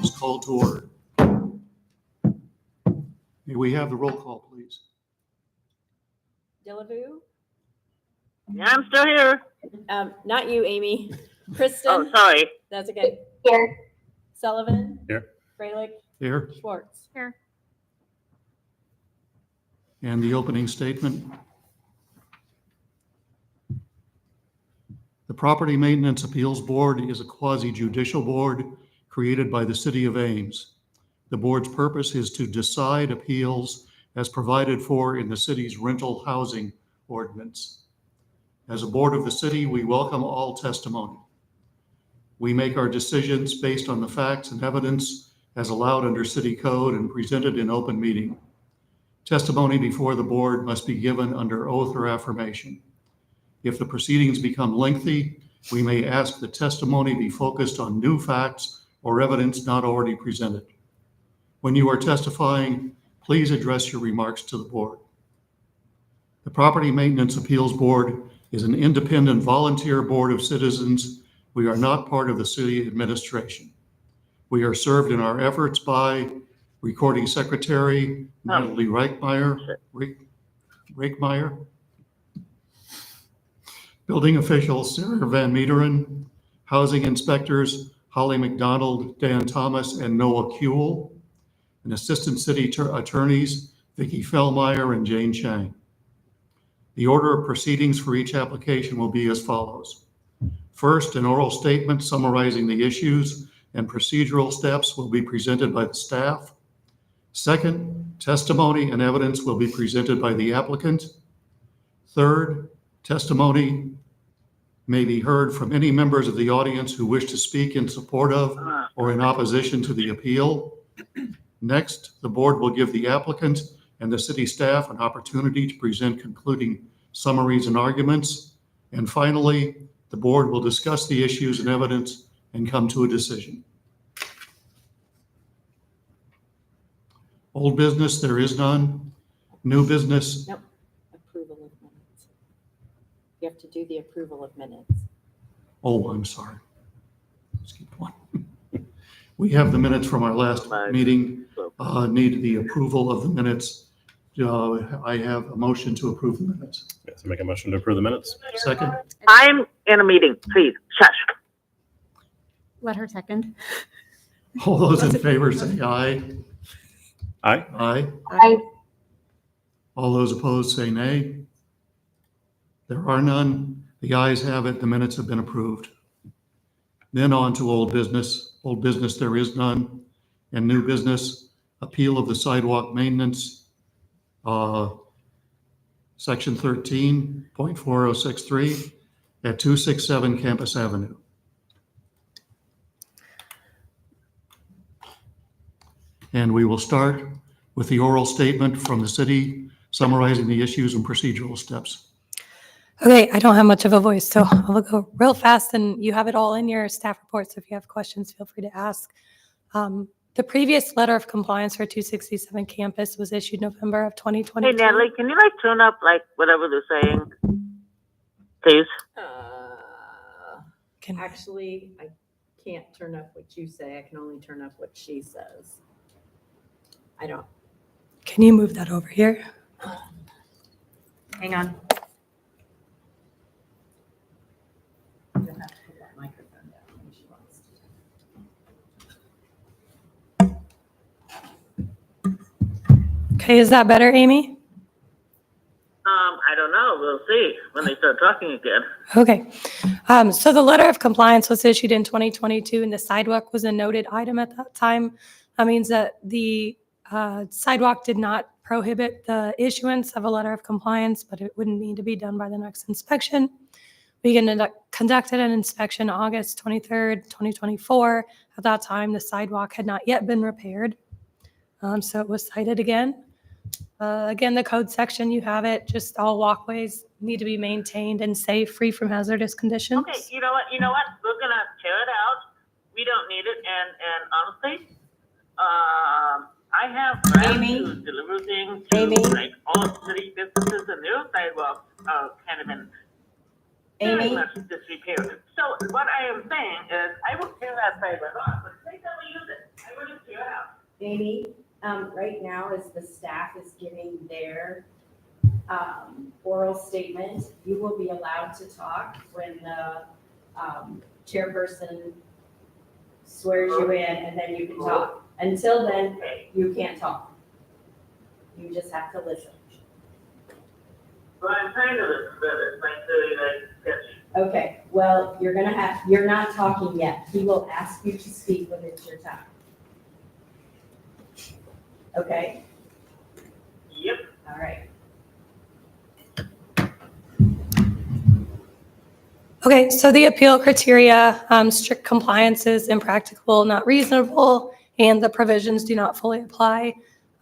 is called to order. May we have the roll call, please? Delavu? Yeah, I'm still here. Not you, Amy. Kristen? Oh, sorry. That's okay. Here. Sullivan? Here. Freilich? Here. Schwartz? Here. And the opening statement. The Property Maintenance Appeals Board is a quasi-judicial board created by the City of Ames. The board's purpose is to decide appeals as provided for in the city's rental housing ordinance. As a board of the city, we welcome all testimony. We make our decisions based on the facts and evidence as allowed under city code and presented in open meeting. Testimony before the board must be given under oath or affirmation. If the proceedings become lengthy, we may ask the testimony be focused on new facts or evidence not already presented. When you are testifying, please address your remarks to the board. The Property Maintenance Appeals Board is an independent volunteer board of citizens. We are not part of the city administration. We are served in our efforts by Recording Secretary Natalie Reichmeyer, Building Official Sarah Van Meeteren, Housing Inspectors Holly McDonald, Dan Thomas, and Noah Kuehl, and Assistant City Attorneys Vicki Fellmeyer and Jane Chang. The order of proceedings for each application will be as follows. First, an oral statement summarizing the issues and procedural steps will be presented by the staff. Second, testimony and evidence will be presented by the applicant. Third, testimony may be heard from any members of the audience who wish to speak in support of or in opposition to the appeal. Next, the board will give the applicant and the city staff an opportunity to present concluding summaries and arguments. And finally, the board will discuss the issues and evidence and come to a decision. Old business, there is none. New business, Nope. Approval of minutes. You have to do the approval of minutes. oh, I'm sorry. Skip one. We have the minutes from our last meeting. Need the approval of the minutes. I have a motion to approve the minutes. Yes, I make a motion to approve the minutes. Second, I'm in a meeting. Please, shush. Let her second. all those in favor say aye. Aye. Aye. Aye. All those opposed say nay. There are none. The ayes have it. The minutes have been approved. Then on to old business. Old business, there is none. And new business, appeal of the sidewalk maintenance, section 13.4063 at 267 Campus Avenue. And we will start with the oral statement from the city summarizing the issues and procedural steps. Okay, I don't have much of a voice, so I'll go real fast, and you have it all in your staff report, so if you have questions, feel free to ask. The previous letter of compliance for 267 campus was issued November of 2022. Hey, Natalie, can you turn up whatever they're saying? Please. Actually, I can't turn up what you say. I can only turn up what she says. I don't. Can you move that over here? Hang on. I'm gonna have to put that microphone down when she wants to. Okay, is that better, Amy? I don't know. We'll see when they start talking again. Okay, so the letter of compliance was issued in 2022, and the sidewalk was a noted item at that time. That means that the sidewalk did not prohibit the issuance of a letter of compliance, but it wouldn't need to be done by the next inspection. We conducted an inspection August 23rd, 2024. At that time, the sidewalk had not yet been repaired, so it was cited again. Again, the code section, you have it, just all walkways need to be maintained and safe, free from hazardous conditions. Okay, you know what? We're gonna tear it out. We don't need it. And honestly, I have plans Amy? to deliver things to Amy? all city businesses, and their sidewalks are kind of in very Amy? much disrepair. So what I am saying is, I will tear that sidewalk off, but they don't use it. I we're just tear it out. Amy, right now as the staff is giving their oral statement, you will be allowed to talk when the chairperson swears you in, and then you can talk. Until then, Okay, you can't talk. You just have to listen. well, I'm trying to listen, but it's like really like sketchy. Okay, well, you're not talking yet. He will ask you to speak when it's your time. Okay, Yep. all right. Okay, so the appeal criteria, strict compliance is impractical, not reasonable, and the provisions do not fully apply.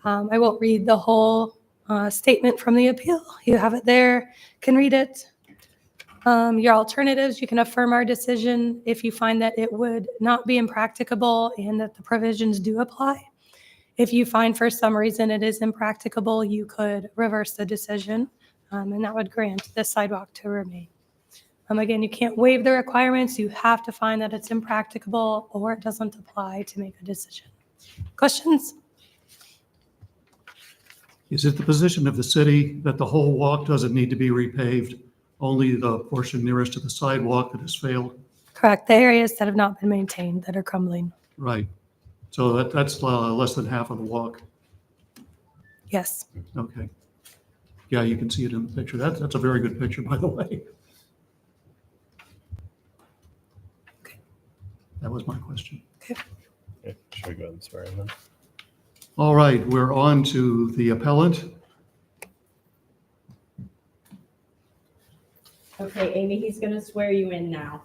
I won't read the whole statement from the appeal. You have it there, can read it. Your alternatives, you can affirm our decision if you find that it would not be impracticable and that the provisions do apply. If you find for some reason it is impracticable, you could reverse the decision, and that would grant the sidewalk to remain. Again, you can't waive the requirements. You have to find that it's impracticable or it doesn't apply to make a decision. Questions? Is it the position of the city that the whole walk doesn't need to be repaved? Only the portion nearest to the sidewalk that has failed? Correct. The areas that have not been maintained that are crumbling. Right. So that's less than half of the walk. Yes. Okay. Yeah, you can see it in the picture. That's a very good picture, by the way. Okay. That was my question. Okay, should we go ahead and swear in then? All right, we're on to the appellant. Okay, Amy, he's gonna swear you in now.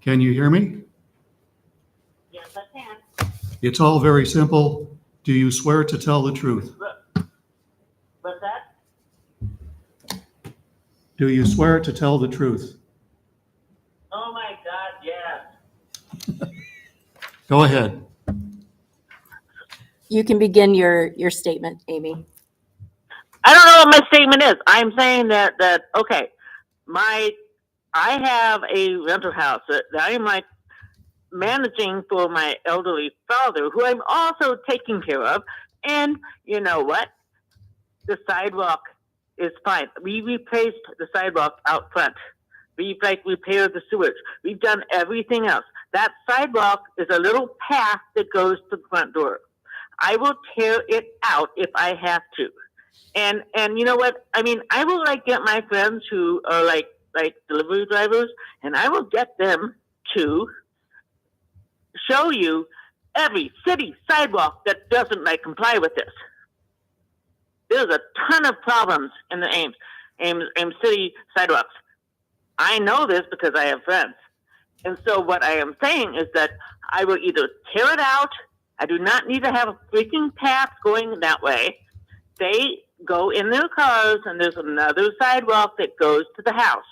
Can you hear me? Yes, I can. It's all very simple. Do you swear to tell the truth? What's that? Do you swear to tell the truth? Oh my God, yes. Go ahead. You can begin your statement, Amy. I don't know what my statement is. I'm saying that okay, I have a rental house that I am like managing for my elderly father, who I'm also taking care of. And you know what? The sidewalk is fine. We replaced the sidewalk out front. We've repaired the sewage. We've done everything else. That sidewalk is a little path that goes to the front door. I will tear it out if I have to. And you know what? I mean, I will get my friends who are like delivery drivers, and I will get them to show you every city sidewalk that doesn't comply with this. There's a ton of problems in the Ames city sidewalks. I know this because I have friends. And so what I am saying is that I will either tear it out. I do not need to have a freaking path going that way. They go in their cars, and there's another sidewalk that goes to the house.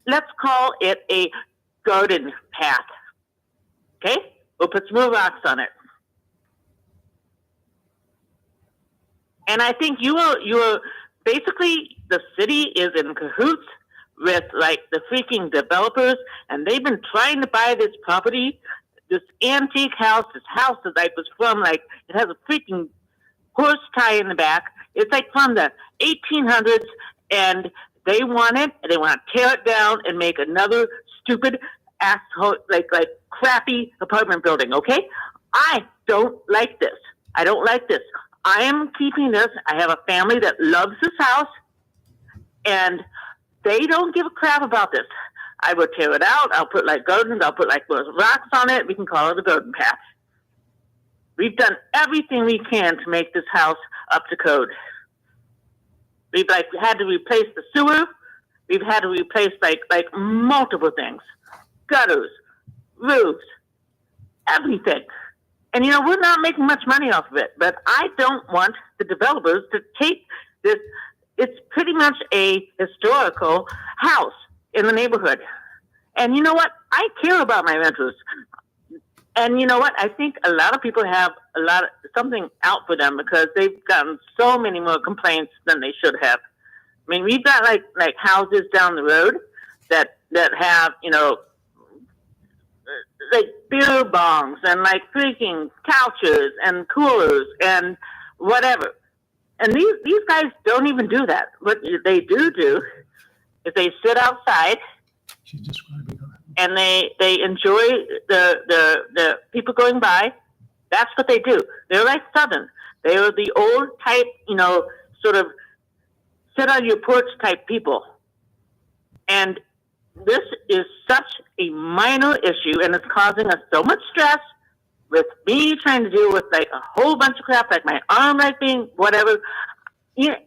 Let's call it a garden path. Okay? We'll put some more rocks on it. And I think you are basically, the city is in cahoots with the freaking developers, and they've been trying to buy this property, this antique house, this house that was from it has a freaking horse tie in the back. It's from the 1800s, and they want it, and they want to tear it down and make another stupid asshole, crappy apartment building. Okay, I don't like this. I don't like this. I am keeping this. I have a family that loves this house, and they don't give a crap about this. I will tear it out. I'll put gardens. I'll put rocks on it. We can call it a garden path. We've done everything we can to make this house up to code. We've had to replace the sewer. We've had to replace multiple things, gutters, roofs, everything. And we're not making much money off of it. But I don't want the developers to take this. It's pretty much a historical house in the neighborhood. And you know what? I care about my renters. And you know what? I think a lot of people have something out for them because they've gotten so many more complaints than they should have. I mean, we've got like houses down the road that have, like beer bongs and like freaking couches and coolers and whatever. And these guys don't even do that. What they do is they sit outside She's describing her. and they enjoy the people going by. That's what they do. They're like Southern. They are the old type, sort of sit on your porch type people. And this is such a minor issue, and it's causing us so much stress with me trying to deal with like a whole bunch of crap, like my arm like being whatever.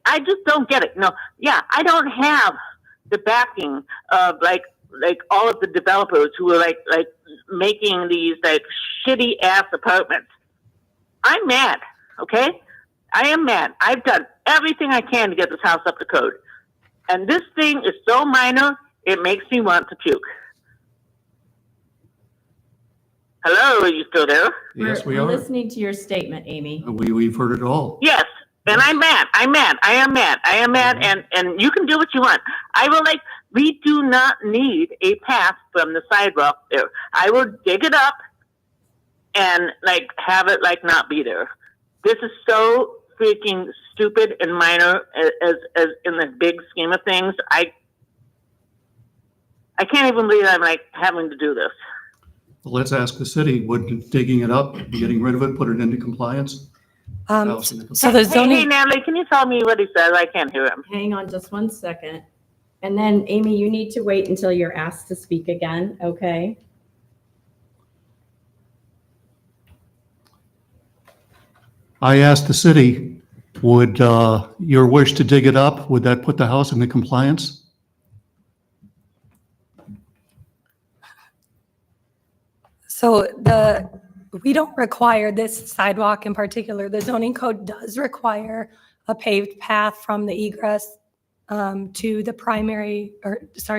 I just don't get it. No, yeah, I don't have the backing of like all of the developers who are like making these like shitty ass apartments. I'm mad, okay? I am mad. I've done everything I can to get this house up to code. And this thing is so minor, it makes me want to puke. Hello, are you still there? Yes, we We're are. listening to your statement, Amy. We've heard it all. Yes, and I'm mad. I am mad, and you can do what you want. I will we do not need a path from the sidewalk there. I will dig it up and have it not be there. This is so freaking stupid and minor as in the big scheme of things. I can't even believe I'm having to do this. Well, let's ask the city, would digging it up, getting rid of it, put it into compliance? So the Hey, zoning, Natalie, can you tell me what he says? I can't hear him. Hang on just 1 second. And then, Amy, you need to wait until you're asked to speak again, okay? I asked the city, would your wish to dig it up, would that put the house into compliance? so we don't require this sidewalk in particular. The zoning code does require a paved path from the egress to the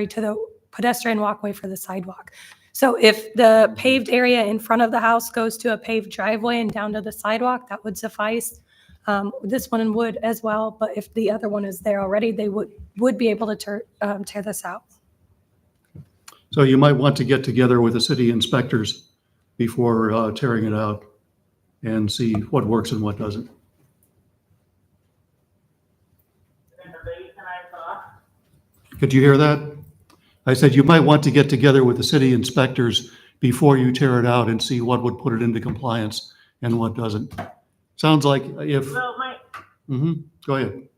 to the pedestrian walkway for the sidewalk. So if the paved area in front of the house goes to a paved driveway and down to the sidewalk, that would suffice. This one would as well, but if the other one is there already, they would be able to tear this out. So you might want to get together with the city inspectors before tearing it out and see what works and what doesn't. Could you hear that? I said you might want to get together with the city inspectors before you tear it out and see what would put it into compliance and what doesn't. Sounds like if, Well, go ahead.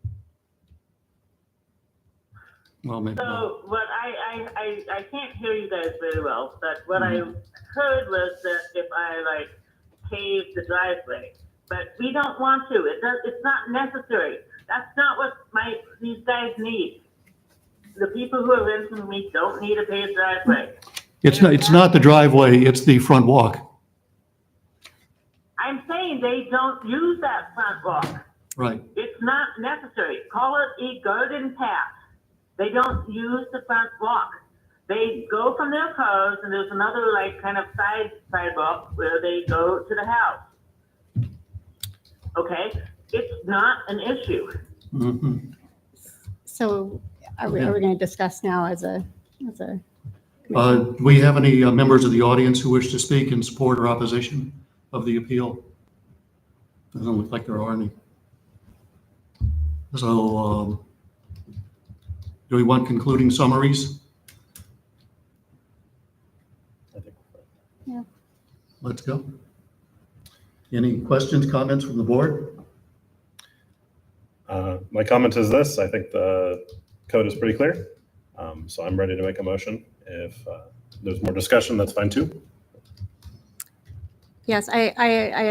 Well, maybe not. So what I can't hear you guys very well, but what I heard was that if I pave the driveway, but we don't want to. It's not necessary. That's not what these guys need. The people who are renting me don't need a paved driveway. It's not the driveway, it's the front walk. I'm saying they don't use that front walk. Right. It's not necessary. Call it a garden path. They don't use the front walk. They go from their cars, and there's another kind of sidewalk where they go to the house. Okay? It's not an issue. Mhm. So are we Yeah. going to discuss now as a, Do we have any members of the audience who wish to speak in support or opposition of the appeal? Doesn't look like there are any. So, do we want concluding summaries? I think Let's go. Any questions, comments from the board? my comment is this: I think the code is pretty clear, so I'm ready to make a motion. If there's more discussion, that's fine too. yes, I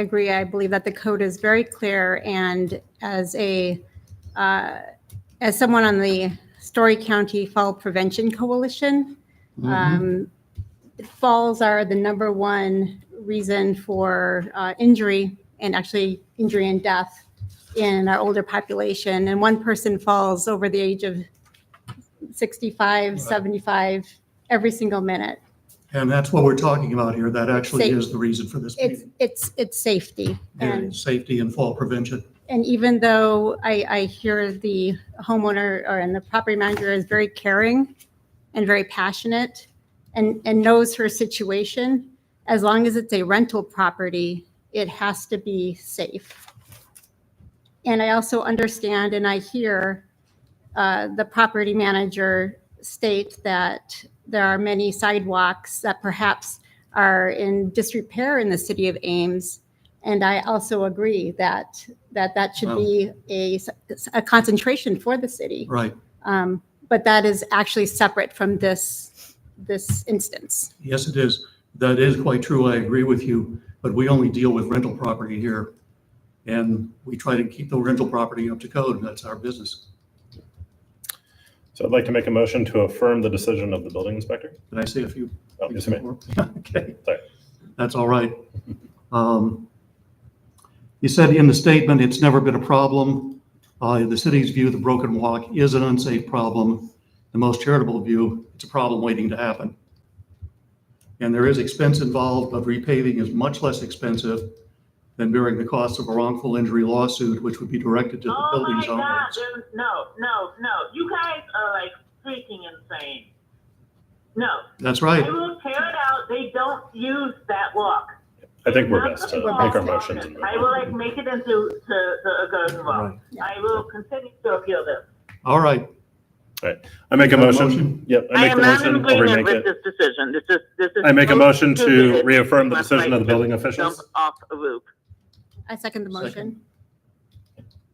agree. I believe that the code is very clear, and as someone on the Story County Fall Prevention Coalition, falls are the number one reason for injury, and actually injury and death in our older population. And one person falls over the age of 65, 75 every single minute. And that's what we're talking about here. That actually Safe. is the reason for this meeting. It's safety. And safety and fall prevention. And even though I hear the homeowner and the property manager is very caring and very passionate and knows her situation, as long as it's a rental property, it has to be safe. And I also understand and I hear the property manager state that there are many sidewalks that perhaps are in disrepair in the city of Ames. And I also agree that should be a concentration for the city. Right. But that is actually separate from this instance. Yes, it is. That is quite true. I agree with you, but we only deal with rental property here. And we try to keep the rental property up to code. That's our business. So I'd like to make a motion to affirm the decision of the building inspector. Did I say a few? Oh, yes, you may. Okay. Sorry. That's all right. You said in the statement, it's never been a problem. In the city's view, the broken walk is an unsafe problem. The most charitable view, it's a problem waiting to happen. And there is expense involved, but repaving is much less expensive than bearing the cost of a wrongful injury lawsuit, which would be directed to the Oh building's my God, owners. no. You guys are like freaking insane. No, That's right. I will tear it out. They don't use that walk. I think we're It's best not to the make our walk. motions. And move I on. will like make it into a garden walk. I will continue to appeal this. All right. I make a Got a motion. motion? Yep, I I make am the not in motion. I'll agreement remake with it. this decision. This is. I make a so motion to stupid. reaffirm the Must decision of the like building jump officials. off a roof. I second the motion.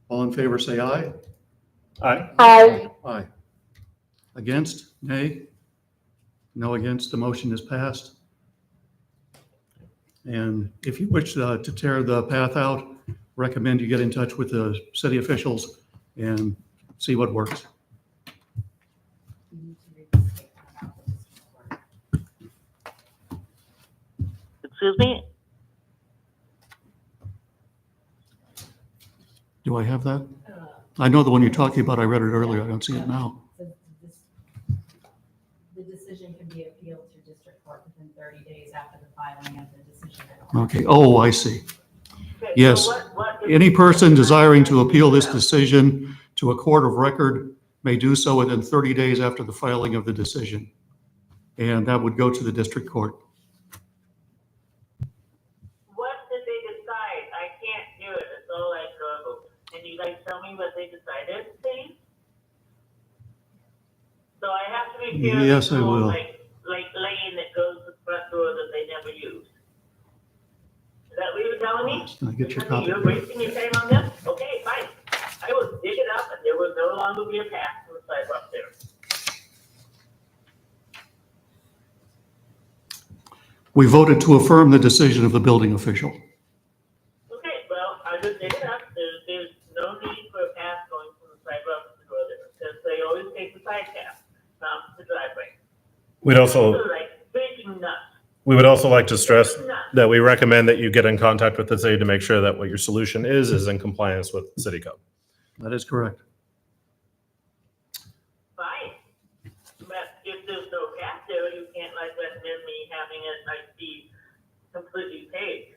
All in favor, say aye. Aye. Aye. Against? Nay? No against, the motion is passed. And if you wish to tear the path out, recommend you get in touch with the city officials and see what works. Excuse me? Do I have that? I know the one you're talking about. I read it earlier. I don't see it now. The decision can be appealed to district court within 30 days after the filing of the decision. Okay. Oh, I see. Okay, Yes. so what is- Any person desiring to appeal this decision to a court of record may do so within 30 days after the filing of the decision. And that would go to the district court. What did they decide? I can't do it. It's all like garbled. Can you guys tell me what they decided, please? So I have to repair. Yes, the I whole, will. Like lane that goes to the front door that they never use. Is that what you're telling me? Can I get your Okay, copy? you're wasting your time on this? Okay, fine. I will dig it up and there will no longer be a path to the sidewalk there. We voted to affirm the decision of the building official. Okay, well, I just dig it up. There's no need for a path going from the sidewalk to the door there, because they always take the side path from the driveway. We'd also, They're like freaking nuts. we would also like to stress Nuts. that we recommend that you get in contact with the city to make sure that what your solution is in compliance with city code. That is correct. Fine. But if there's no path there, you can't like recommend me having it like be completely paved.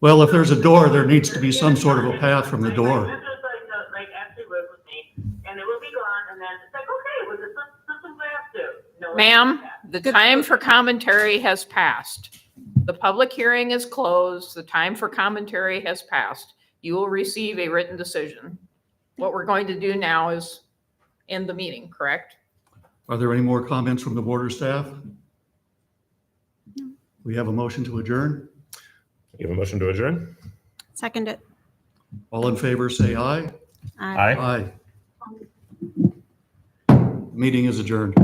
Well, if there's a door, there needs to be some sort of a path from the This door. is like actually work with me, and it will be gone, and then it's like, okay, well, just put some grass there. No, Ma'am, it's the time for commentary has passed. The public hearing is closed. The time for commentary has passed. You will receive a written decision. What we're going to do now is end the meeting, correct? Are there any more comments from the board or staff? We have a motion to adjourn. You have a motion to adjourn? Second it. All in favor, say aye. Aye. Aye. Aye. Meeting is adjourned.